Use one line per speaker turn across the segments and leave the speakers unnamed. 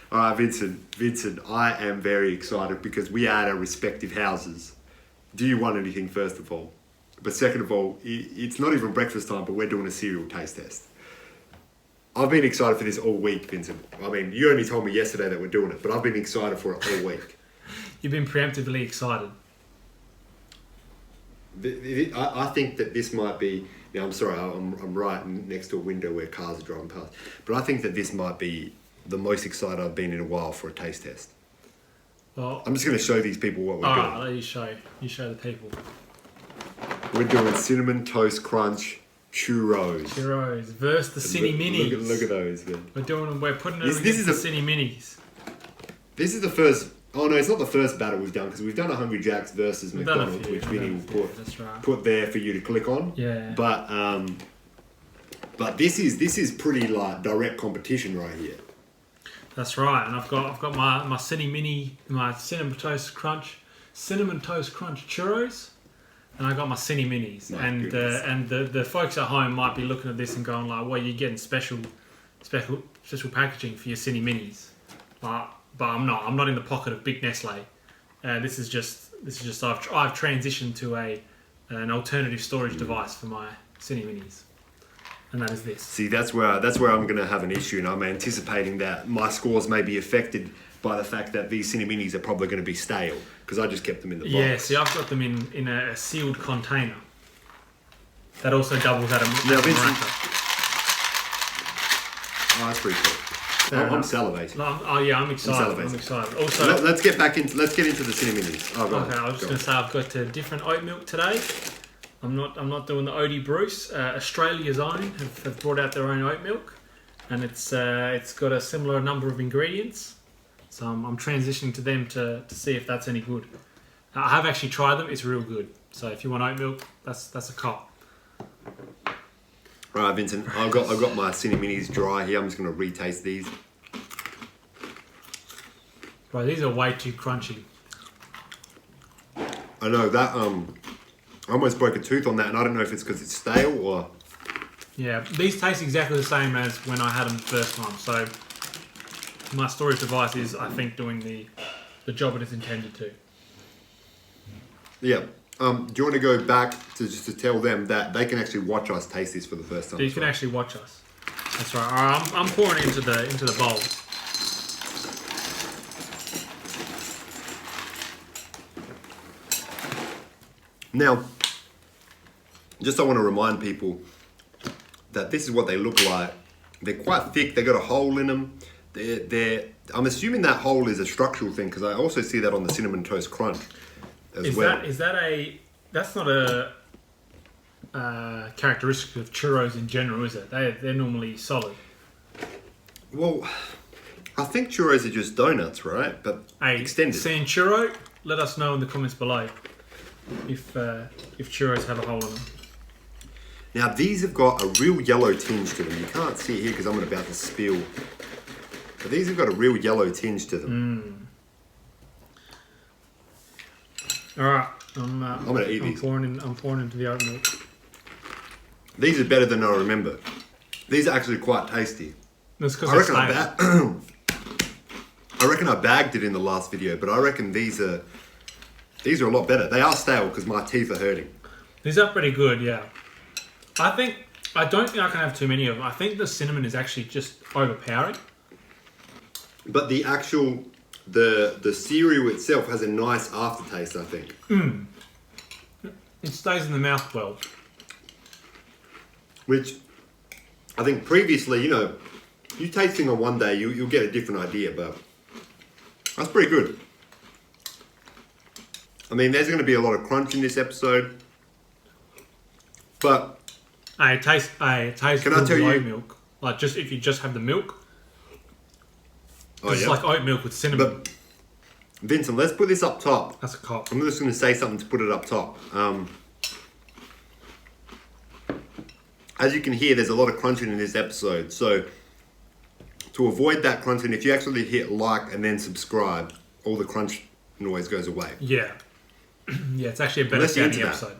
All right, Vincent, I am very excited because we are at our respective houses. Do you want anything, first of all? But second of all, it's not even breakfast time, but we're doing a cereal taste test. I've been excited for this all week, Vincent. I mean, you only told me yesterday that we're doing it, but I've been excited for it all week.
You've been preemptively excited.
I think that this might be... Now, I'm sorry, I'm right next to a window where cars are driving past. But I think that this might be the most excited I've been in a while for a taste test.
Well,
I'm just going to show these people what we're doing.
I'll let you show the people.
We're doing Cinnamon Toast Crunch Churros.
Churros versus the Cini Minis.
Look at those, man.
We're putting them against the Cini Minis.
This is the first... Oh, no, it's not the first battle we've done, because we've done a Hungry Jack's versus McDonald's, which Vinny will put there for you to click on.
Yeah.
But this is pretty like direct competition right here.
That's right, and I've got my cinnamon toast crunch churros, and I got my Cini Minis. And the folks at home might be looking at this and going like, "Well, you're getting special packaging for your Cini Minis," but I'm not. I'm not in the pocket of Big Nestle. This is just I've transitioned to an alternative storage device for my Cini Minis. And that is this.
See, that's where I'm going to have an issue, and I'm anticipating that my scores may be affected by the fact that these Cini Minis are probably going to be stale, because I just kept them in the box.
Yeah, see, I've got them in a sealed container. That also doubles as a
Vincent. Oh, that's pretty cool. I'm salivating.
I'm excited. I'm excited. Also,
let's get into the Cini Minis. Oh,
okay, I was just going to say I've got different oat milk today. I'm not doing the Odie Bruce. Australia's own have brought out their own oat milk, and it's got a similar number of ingredients. So I'm transitioning to them to see if that's any good. I have actually tried them. It's real good. So if you want oat milk, that's a cop.
Right, Vincent. I've got my Cini Minis dry here. I'm just going to retaste these.
Right, these are way too crunchy.
I know that. I almost broke a tooth on that, and I don't know if it's because it's stale or...
Yeah, these taste exactly the same as when I had them the first time. So my storage device is, I think, doing the job it is intended to.
Yeah. Do you want to go back to tell them that they can actually watch us taste this for the first time?
You can actually watch us. That's right. All right, I'm pouring it into the bowl.
Now, just I want to remind people that this is what they look like. They're quite thick. They got a hole in them. I'm assuming that hole is a structural thing, because I also see that on the Cinnamon Toast Crunch as well.
That's not a characteristic of churros in general, is it? They're normally solid.
Well, I think churros are just donuts, right? But extended.
Saying churro, let us know in the comments below if churros have a hole in them.
Now, these have got a real yellow tinge to them. You can't see it here because I'm about to spill. But these have got a real yellow tinge to them.
All right, I'm
going to eat these.
I'm pouring into the oat milk.
These are better than I remember. These are actually quite tasty.
That's because
I reckon I bagged it in the last video, but I reckon these are a lot better. They are stale because my teeth are hurting.
These are pretty good, yeah. I don't think I can have too many of them. I think the cinnamon is actually just overpowering.
But the actual, the cereal itself has a nice aftertaste, I think.
It stays in the mouth well.
Which, I think previously, you tasting on one day, you'll get a different idea, but that's pretty good. I mean, there's going to be a lot of crunch in this episode, but...
It tastes
can I tell you,
oat milk. Like, just if you just have the milk. It's like oat milk with cinnamon.
But, Vincent, let's put this up top.
That's a cop.
I'm just going to say something to put it up top. As you can hear, there's a lot of crunching in this episode. So, to avoid that crunching, if you actually hit like and then subscribe, all the crunch noise goes away.
Yeah. Yeah, it's actually a better sounding episode.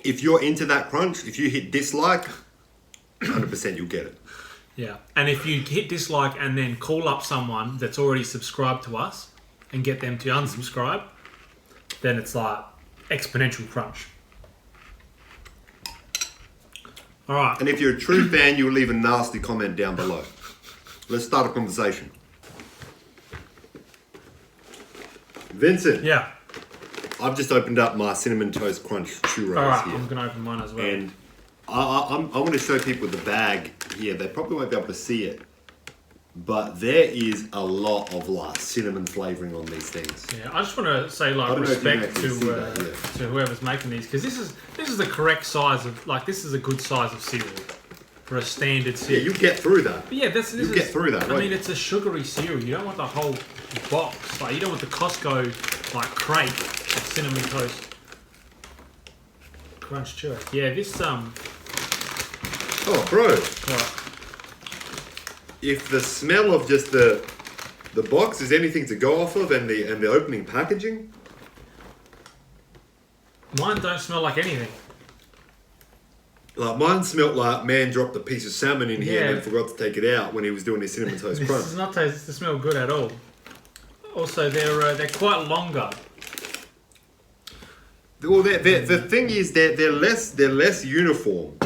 If you're into that crunch, if you hit dislike, 100% you'll get it.
Yeah. And if you hit dislike and then call up someone that's already subscribed to us and get them to unsubscribe, then it's like exponential crunch. All right.
And if you're a true fan, you'll leave a nasty comment down below. Let's start a conversation. Vincent.
Yeah.
I've just opened up my Cinnamon Toast Crunch Churros
All right,
here.
I'm going to open mine as well.
And I want to show people the bag here. They probably won't be able to see it. But there is a lot of like cinnamon flavouring on these things.
Yeah, I just want to say like respect to whoever's making these, because this is the correct size of, like, this is a good size of cereal for a standard cereal.
Yeah, you get through that.
But yeah,
you get through that.
I mean, it's a sugary cereal. You don't want the whole box. Like, you don't want the Costco like crate of Cinnamon Toast Crunch Churros. Yeah, this
Oh, bro.
Right.
If the smell of just the box is anything to go off of, and the opening packaging,
Mine don't smell like anything.
like mine smelt like man dropped a piece of salmon in here
Yeah.
and then forgot to take it out when he was doing his cinnamon toast
This
crunch.
does not taste to smell good at all. Also, they're quite longer.
Well, the thing is that they're less uniform.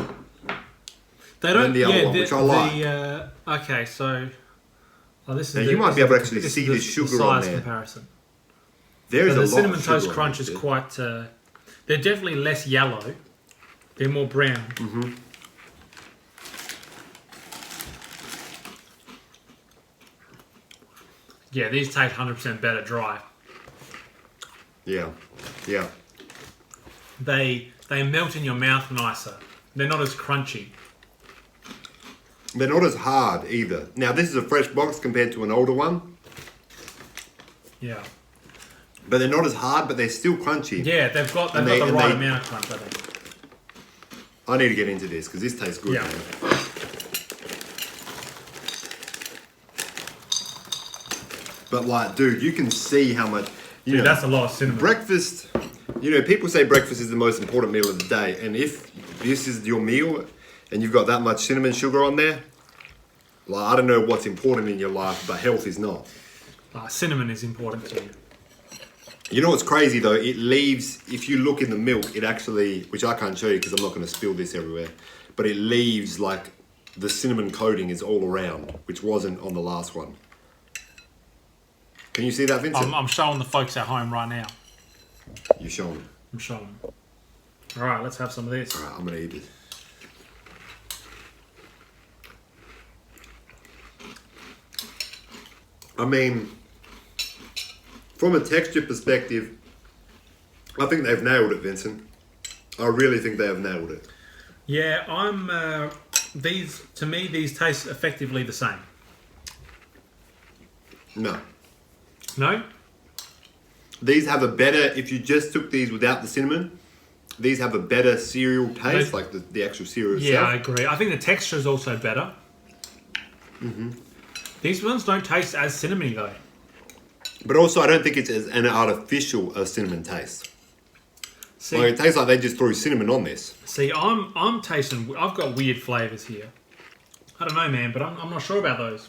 They don't.
Than the other one, which I like.
Okay, so this is.
Now, you might be able to actually see the sugar
size
on there.
comparison.
There is
So
a
the
lot
cinnamon
of sugar
toast
on
crunch
this,
is
yeah.
quite. They're definitely less yellow. They're more brown.
Mm-hmm.
Yeah, these taste 100% better dry.
Yeah, yeah.
They melt in your mouth nicer. They're not as crunchy.
They're not as hard either. Now, this is a fresh box compared to an older one,
Yeah.
but they're not as hard, but they're still crunchy.
Yeah, they've got the right amount of crunch, I think.
I need to get into this because this tastes good.
Yeah.
Man. But like, dude, you can see how much.
Dude, that's a lot of cinnamon.
Breakfast. You know, people say breakfast is the most important meal of the day, and if this is your meal and you've got that much cinnamon sugar on there, like, I don't know what's important in your life, but health is not.
Cinnamon is important to you.
You know what's crazy though? It leaves, if you look in the milk, it actually, which I can't show you because I'm not going to spill this everywhere, but it leaves like the cinnamon coating is all around, which wasn't on the last one. Can you see that, Vincent?
I'm showing the folks at home right now.
You're showing.
I'm showing them. All right, let's have some of this.
All right, I'm going to eat it. I mean, from a texture perspective, I think they've nailed it, Vincent. I really think they have nailed it.
Yeah, to me, these taste effectively the same.
No.
No?
These have a better, if you just took these without the cinnamon, these have a better cereal taste, like the actual cereal
Yeah, I
itself.
agree. I think the texture is also better.
Mm-hmm.
These ones don't taste as cinnamony though.
But also, I don't think it's as an artificial cinnamon taste.
See,
Like, it tastes like they just threw cinnamon on this.
I'm tasting. I've got weird flavors here. I don't know, man, but I'm not sure about those.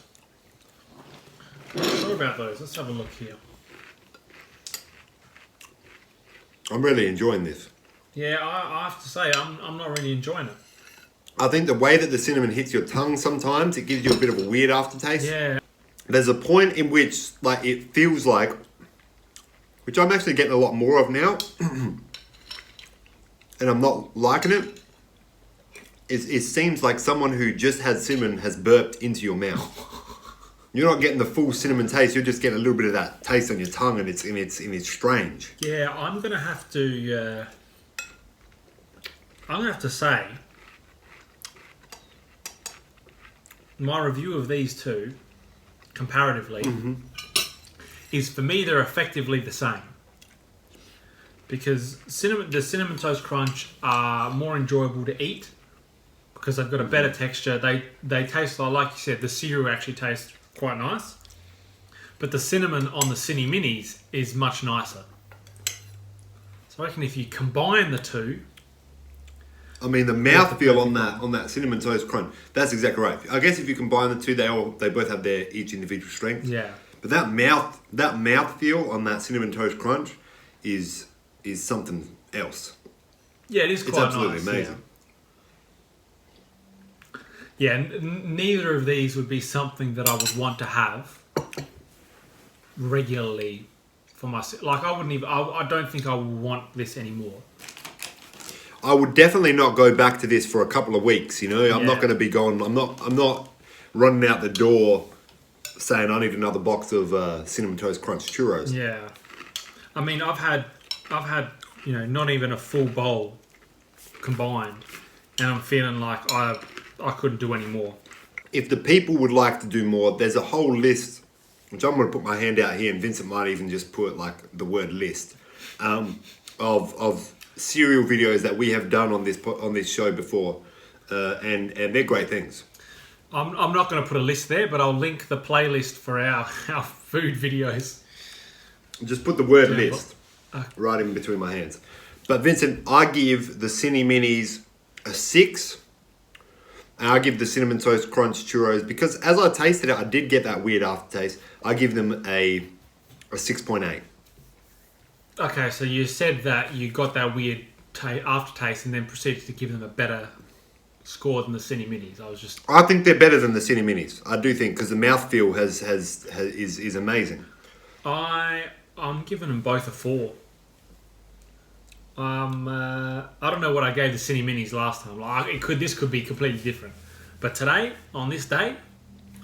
I'm not sure about those. Let's have a look here.
I'm really enjoying this.
Yeah, I have to say, I'm not really enjoying it.
I think the way that the cinnamon hits your tongue sometimes, it gives you a bit of a weird aftertaste.
Yeah.
There's a point in which, like, it feels like, which I'm actually getting a lot more of now, and I'm not liking it. It seems like someone who just had cinnamon has burped into your mouth. You're not getting the full cinnamon taste. You're just getting a little bit of that taste on your tongue, and it's strange.
Yeah, I'm gonna have to. I'm gonna have to say, my review of these two, comparatively, is for me they're effectively the same. Because the cinnamon toast crunch are more enjoyable to eat because they've got a better texture. They taste like you said, the cereal actually tastes quite nice, but the cinnamon on the Cini Minis is much nicer. So I reckon if you combine the two,
I mean, the mouthfeel on that cinnamon toast crunch, that's exactly right. I guess if you combine the two, they both have their each individual strengths.
Yeah.
But that mouthfeel on that cinnamon toast crunch is something else.
Yeah, it is quite
It's absolutely amazing.
Yeah, neither of these would be something that I would want to have regularly for myself. Like, I wouldn't even. I don't think I would want this anymore.
I would definitely not go back to this for a couple of weeks. I'm not going to be going. I'm not running out the door saying I need another box of cinnamon toast crunch churros.
Yeah, I mean, I've had not even a full bowl combined, and I'm feeling like I couldn't do any more.
If the people would like to do more, there's a whole list, which I'm going to put my hand out here, and Vincent might even just put like the word list of cereal videos that we have done on this show before, and they're great things.
I'm not going to put a list there, but I'll link the playlist for our food videos.
Just put the word list right in between my hands. But Vincent, I give the Cini Minis a 6. And I give the Cinnamon Toast Crunch Churros, because as I tasted it, I did get that weird aftertaste. I give them a 6.8.
Okay, so you said that you got that weird aftertaste and then proceeded to give them a better score than the Cini Minis.
I think they're better than the Cini Minis. I do think, because the mouthfeel is amazing.
I'm giving them both a 4. I don't know what I gave the Cini Minis last time. Like, this could be completely different. But today, on this day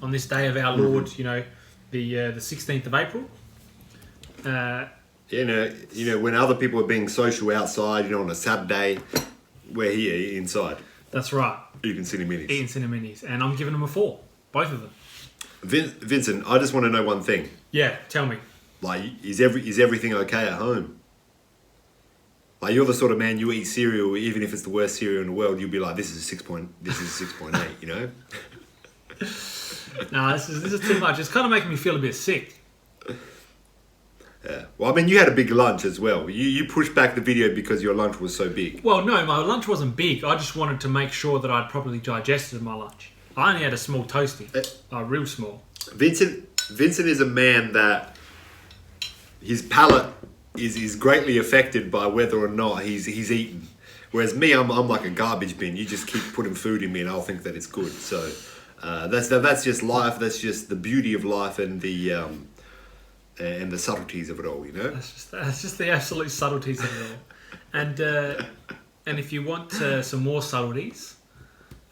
of our Lord, the 16th of April.
When other people are being social outside, on a Saturday, we're here inside.
That's right.
Eating Cini
Minis, and I'm giving them a 4, both of them.
Vincent, I just want to know one thing.
Yeah, tell me.
Like, is everything okay at home? Like, you're the sort of man, you eat cereal, even if it's the worst cereal in the world, you'll be like, this is a 6.8,
No, this is too much. It's kind of making me feel a bit sick.
Yeah. Well, I mean, you had a big lunch as well. You pushed back the video because your lunch was so big.
Well, no, my lunch wasn't big. I just wanted to make sure that I'd properly digested my lunch. I only had a small toasty, real small.
Vincent is a man that his palate is greatly affected by whether or not he's eaten. Whereas me, I'm like a garbage bin. You just keep putting food in me, and I'll think that it's good. So that's just life. That's just the beauty of life and the subtleties of it all.
That's just the absolute subtleties of it all. And if you want some more subtleties,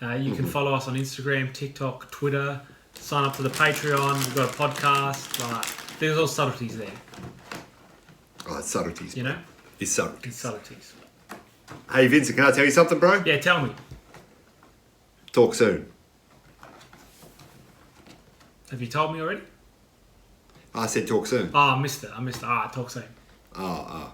you can follow us on Instagram, TikTok, Twitter. Sign up to the Patreon. We've got a podcast. There's all subtleties there.
Oh, it's subtleties. It's subtleties.
It's subtleties.
Hey, Vincent, can I tell you something, bro?
Yeah, tell me.
Talk soon.
Have you told me already?
I said talk soon.
Oh, I missed it. All right, talk soon.
Oh.